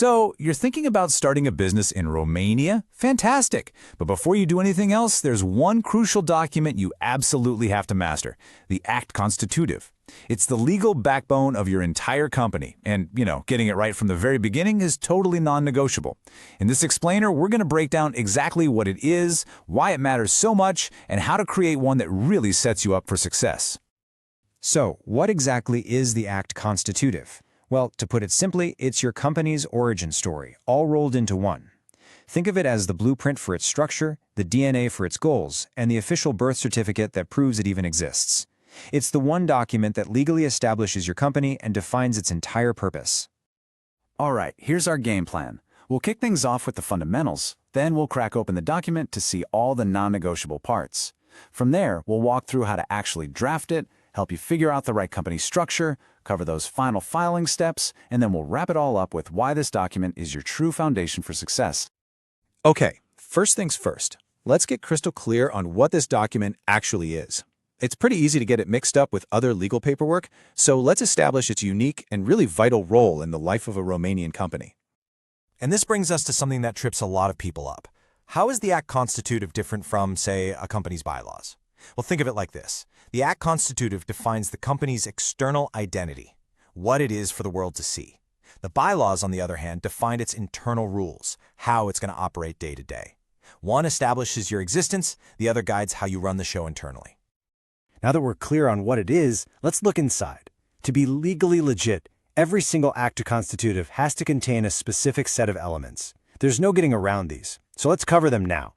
So, you're thinking about starting a business in Romania? Fantastic! But before you do anything else, there's one crucial document you absolutely have to master, the Act Constitutiv. It's the legal backbone of your entire company, and, getting it right from the very beginning is totally non-negotiable. In this explainer, we're going to break down exactly what it is, why it matters so much, and how to create one that really sets you up for success. So, what exactly is the Act Constitutiv? Well, to put it simply, it's your company's origin story, all rolled into one. Think of it as the blueprint for its structure, the DNA for its goals, and the official birth certificate that proves it even exists. It's the one document that legally establishes your company and defines its entire purpose. All right, here's our game plan. We'll kick things off with the fundamentals, then we'll crack open the document to see all the non-negotiable parts. From there, we'll walk through how to actually draft it, help you figure out the right company structure, cover those final filing steps, and then we'll wrap it all up with why this document is your true foundation for success. Okay, first things first. Let's get crystal clear on what this document actually is. It's pretty easy to get it mixed up with other legal paperwork, so let's establish its unique and really vital role in the life of a Romanian company. And this brings us to something that trips a lot of people up. How is the Act Constitutiv different from, say, a company's bylaws? Well, think of it like this. The Act Constitutiv defines the company's external identity, what it is for the world to see. The bylaws, on the other hand, define its internal rules, how it's going to operate day to day. One establishes your existence, the other guides how you run the show internally. Now that we're clear on what it is, let's look inside. To be legally legit, every single Act Constitutiv has to contain a specific set of elements. There's no getting around these, so let's cover them now.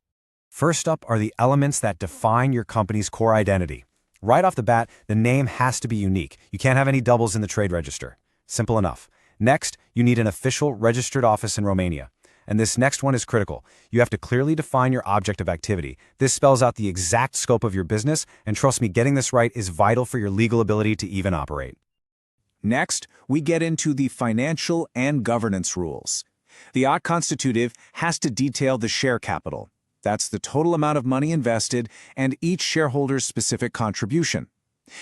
First up are the elements that define your company's core identity. Right off the bat, the name has to be unique. You can't have any doubles in the trade register. Simple enough. Next, you need an official registered office in Romania. And this next one is critical. You have to clearly define your object of activity. This spells out the exact scope of your business, and trust me, getting this right is vital for your legal ability to even operate. Next, we get into the financial and governance rules. The Act Constitutiv has to detail the share capital. That's the total amount of money invested and each shareholder's specific contribution.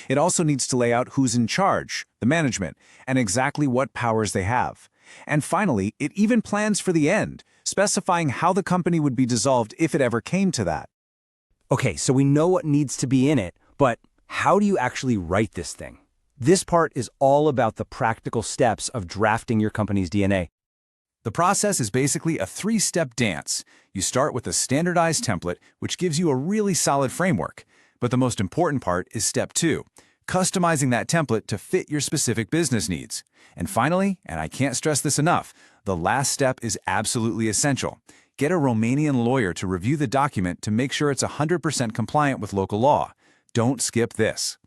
It also needs to lay out who's in charge, the management, and exactly what powers they have. And finally, it even plans for the end, specifying how the company would be dissolved if it ever came to that. Okay, so we know what needs to be in it, but how do you actually write this thing? This part is all about the practical steps of drafting your company's DNA. The process is basically a three-step dance. You start with a standardized template, which gives you a really solid framework. But the most important part is step 2, customizing that template to fit your specific business needs. And finally, and I can't stress this enough, the last step is absolutely essential. Get a Romanian lawyer to review the document to make sure it's 100% compliant with local law. Don't skip this.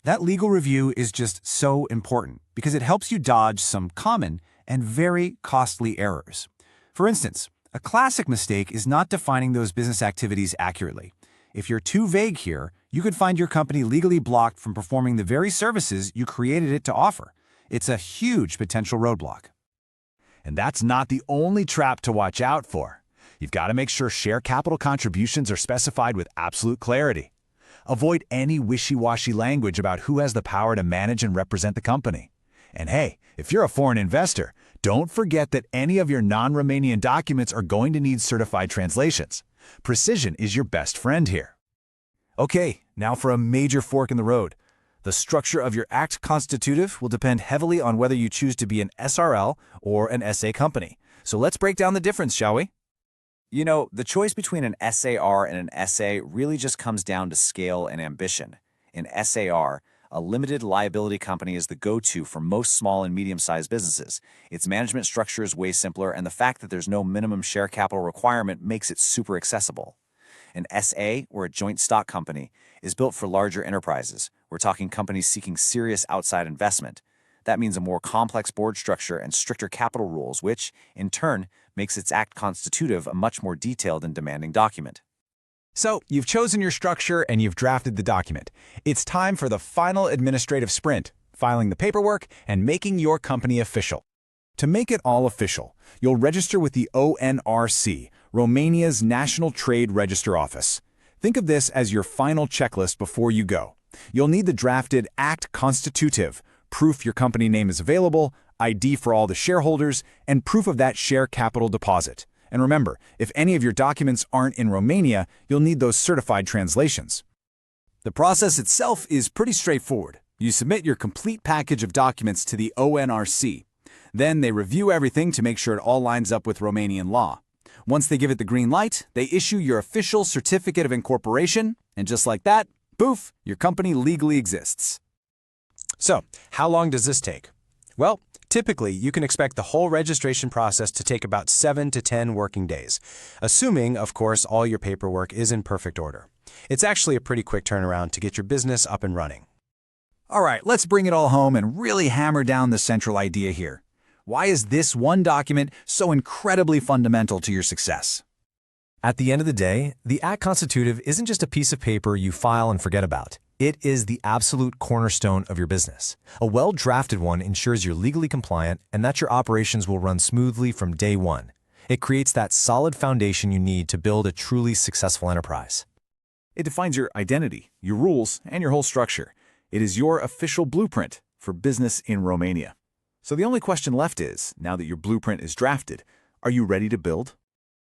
That legal review is just so important because it helps you dodge some common and very costly errors. For instance, a classic mistake is not defining those business activities accurately. If you're too vague here, you could find your company legally blocked from performing the very services you created it to offer. It's a huge potential roadblock. And that's not the only trap to watch out for. You've got to make sure share capital contributions are specified with absolute clarity. Avoid any wishy-washy language about who has the power to manage and represent the company. And hey, if you're a foreign investor, don't forget that any of your non-Romanian documents are going to need certified translations. Precision is your best friend here. Okay, now for a major fork in the road. The structure of your Act Constitutiv will depend heavily on whether you choose to be an SRL or an SA company. So let's break down the difference, shall we? The choice between an SAR and an SA really just comes down to scale and ambition. In SAR, a limited liability company is the go-to for most small and medium-sized businesses. Its management structure is way simpler, and the fact that there's no minimum share capital requirement makes it super accessible. An SA, or a joint stock company, is built for larger enterprises. We're talking companies seeking serious outside investment. That means a more complex board structure and stricter capital rules, which, in turn, makes its Act Constitutiv a much more detailed and demanding document. So, you've chosen your structure and you've drafted the document. It's time for the final administrative sprint, filing the paperwork and making your company official. To make it all official, you'll register with the ONRC, Romania's National Trade Register Office. Think of this as your final checklist before you go. You'll need the drafted Act Constitutiv, proof your company name is available, ID for all the shareholders, and proof of that share capital deposit. And remember, if any of your documents aren't in Romania, you'll need those certified translations. The process itself is pretty straightforward. You submit your complete package of documents to the ONRC. Then they review everything to make sure it all lines up with Romanian law. Once they give it the green light, they issue your official certificate of incorporation, and just like that, poof, your company legally exists. So, how long does this take? Well, typically, you can expect the whole registration process to take about 7 to 10 working days, assuming, of course, all your paperwork is in perfect order. It's actually a pretty quick turnaround to get your business up and running. All right, let's bring it all home and really hammer down the central idea here. Why is this one document so incredibly fundamental to your success? At the end of the day, the Act Constitutiv isn't just a piece of paper you file and forget about. It is the absolute cornerstone of your business. A well-drafted one ensures you're legally compliant and that your operations will run smoothly from day one. It creates that solid foundation you need to build a truly successful enterprise. It defines your identity, your rules, and your whole structure. It is your official blueprint for business in Romania. So the only question left is, now that your blueprint is drafted, are you ready to build?